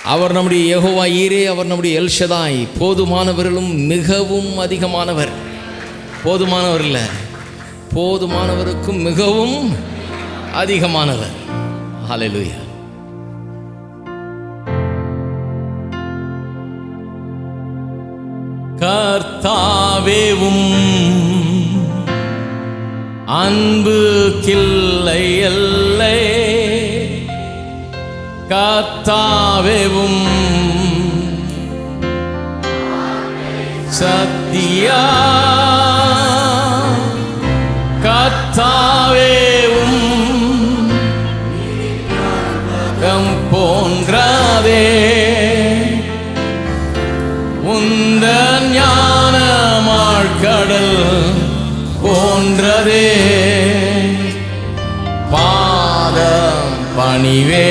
அவர் நம்முடைய யெகோவா ஈரே, அவர் நம்முடைய எல் ஷதாய், போதுமானவர்களும் மிகவும் அதிகமானவர். போதுமானவர் இல்லை, போதுமானவருக்கும் மிகவும் அதிகமானவர். ஹல்லேலூயா. கர்த்தாவேவும் அன்பு கில்லை எல்லை, கர்த்தாவேவும் சத்தியா, கர்த்தாவேவும் போன்றதே, உந்த ஞானமாழ்கடல் போன்றதே, பாதம் பணிவே.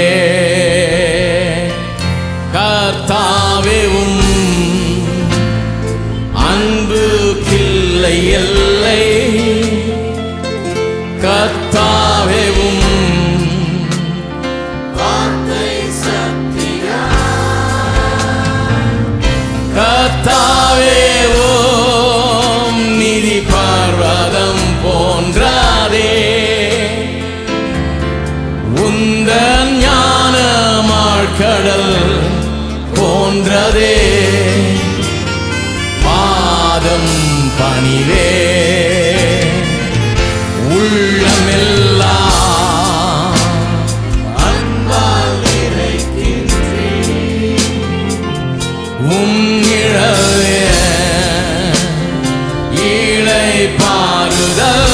கர்த்தாவேவும் அன்பு கில்லை எல்லை, கர்த்தாவேவும் கர்த்தாவேவும் நிதி பர்வதம் போன்றதே, உந்த ஞானமாழ்கடல் போன்றதே, பாதம் பணிவே. உள்ளமெல்லாம் அன்பால் நிறைக்கின்றீர், உம்மிழவே இளைப்பாறுதல்,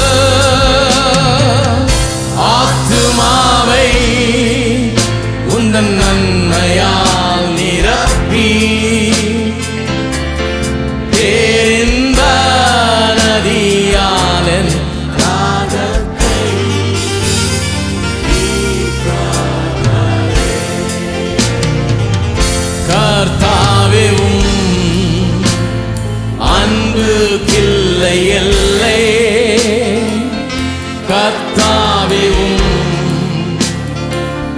ஆத்துமாவை உந்தன் நன்மையால் நிரப்பி, பேரின்ப நதியால் என் தாகத்தை தீர்ப்பவரே. கர்த்தாவேவும் அன்பு கில்லை எல்லை, கர்த்தாவேவும்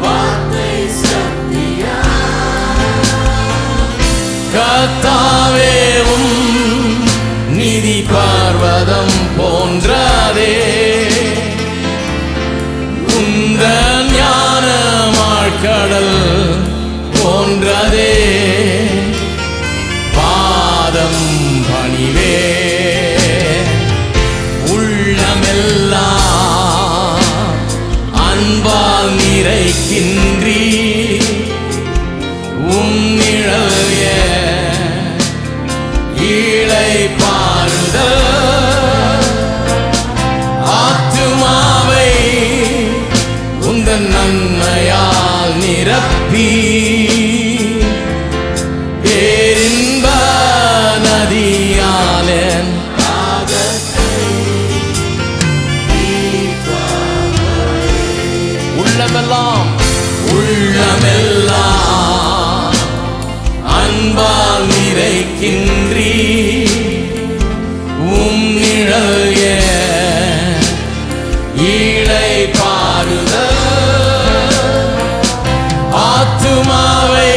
வார்த்தை சத்தியா, கர்த்தாவேவும் நிதி பர்வதம் போன்றதே, உந்த ஞானமாழ்கடல் போன்றதே, பாதம் பணிவே. உள்ளமெல்லாம் அன்பால் நிறைக்கின்றீர், உம்மிழல் இளைப்பாறுதல், ஆத்துமாவை உந்தன் நன்மையால் நிரப்பி, பேரின்ப நதியால் என் தாகத்தை தீர்ப்பவரே. உள்ளமெல்லாம் உள்ளமெல்லாம் அன்பால் நிறைக்கின்றீர், உம்மிழல் இளைப்பாறுதல், ஆத்துமாவை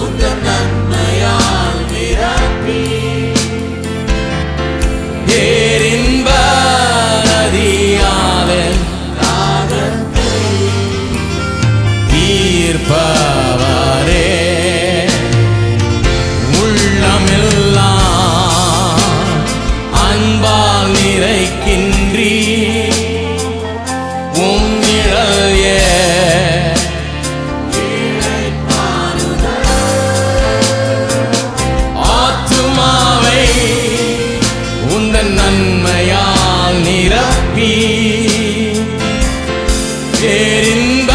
உந்தன் நன்மையால் நிரப்பி, பேரின்ப நதியால் என் தாகத்தை தீர்ப்பவரே. உள்ளமெல்லாம் அன்பால் நிறைக்கின்றீர், உம்மிழல் ஆத்துமாவை உந்தன் நன்மையால் நிரப்பி, பேரின்ப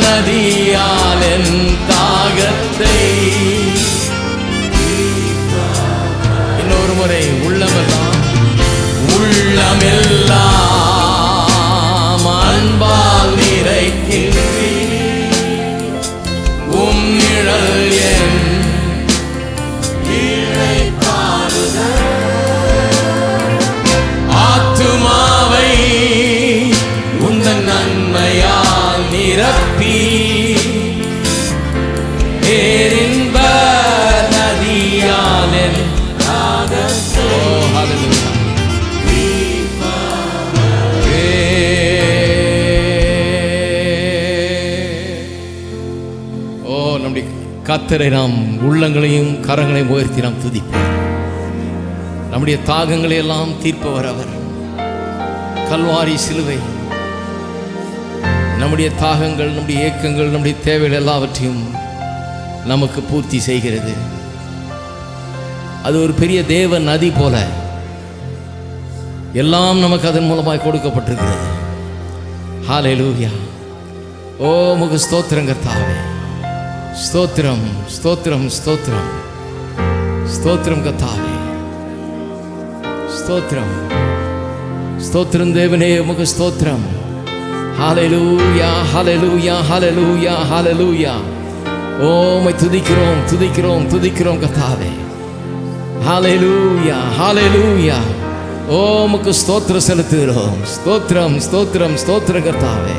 நதியால் நம்முடைய கர்த்தரை நாம் உள்ளங்களையும் கரங்களையும் உயர்த்தி நாம் துதிப்போம். நம்முடைய தாகங்களை எல்லாம் தீர்ப்பவர் அவர். கல்வாரி சிலுவை நம்முடைய தாகங்கள், நம்முடைய ஏக்கங்கள், நம்முடைய தேவைகள் எல்லாவற்றையும் நமக்கு பூர்த்தி செய்கிறது. அது ஒரு பெரிய தேவ நதி போல எல்லாம் நமக்கு அதன் மூலமாய் கொடுக்கப்பட்டிருக்கிறது. ஹல்லேலூயா. ஓ உமக்கு ஸ்தோத்திரம் கர்த்தாவே. ஸ்தோத்திரம் ஸ்தோத்திரம் ஸ்தோத்திரம் ஸ்தோத்திரம் கர்த்தாவே. ஸ்தோத்திரம் ஸ்தோத்திரம் தேவனே, உமக்கு ஸ்தோத்திரம். ஹல்லேலூயா ஹல்லேலூயா ஹல்லேலூயா ஹல்லேலூயா. ஓ உம்மை துதிக்கிறோம் துதிக்கிறோம் துதிக்கிறோம் கர்த்தாவே. ஹல்லேலூயா ஹல்லேலூயா. ஓ உமக்கு ஸ்தோத்திரம் செலுத்துகிறோம். ஸ்தோத்திரம் ஸ்தோத்திரம் ஸ்தோத்திரம் கர்த்தாவே.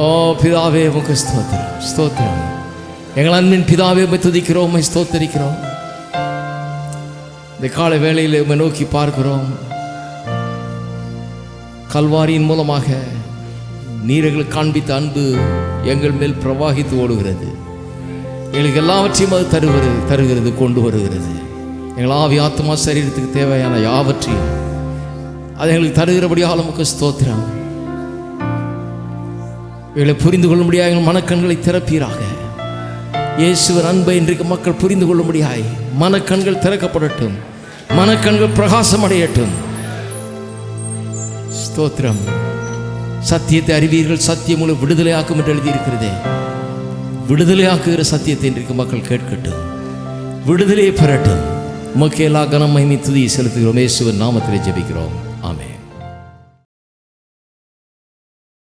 ஓ பிதாவே உமக்கு ஸ்தோத்திரம் ஸ்தோத்திரம். எங்கள் அன்பின் பிதாவே உம்மை துதிக்கிறோம், உம்மை ஸ்தோத்தரிக்கிறோம். இந்த காலை வேளையில் உம்மை நோக்கி பார்க்கிறோம். கல்வாரியின் மூலமாக நீர் எங்களுக்கு காண்பித்த அன்பு எங்கள் மேல் பிரவாகித்து ஓடுகிறது. எங்களுக்கு எல்லாவற்றையும் அது தருகிறது கொண்டு வருகிறது. எங்கள் ஆவி ஆத்மா சரீரத்துக்கு தேவையான யாவற்றையும் அது எங்களுக்கு தருகிறபடியால் உமக்கு ஸ்தோத்திரம். எங்களை புரிந்து கொள்ளும்படியாக எங்கள் மனக்கண்களை திறப்பீராக. இயேசுவின் அன்பை இன்றைக்கு மக்கள் புரிந்து கொள்ளும்படியாய் மனக்கண்கள் திறக்கப்படட்டும், மனக்கண்கள் பிரகாசம் அடையட்டும். ஸ்தோத்திரம். சத்தியத்தை அறிவீர்கள், சத்தியம் உங்களை விடுதலையாக்கும் என்று எழுதியிருக்கிறதே. விடுதலையாக்குகிற சத்தியத்தை இன்றைக்கு மக்கள் கேட்கட்டும், விடுதலையை பெறட்டும். உமக்கு எல்லா கனம் மகிமை துதியை செலுத்துகிறோம். இயேசுவின் நாமத்திலே ஜெபிக்கிறோம்.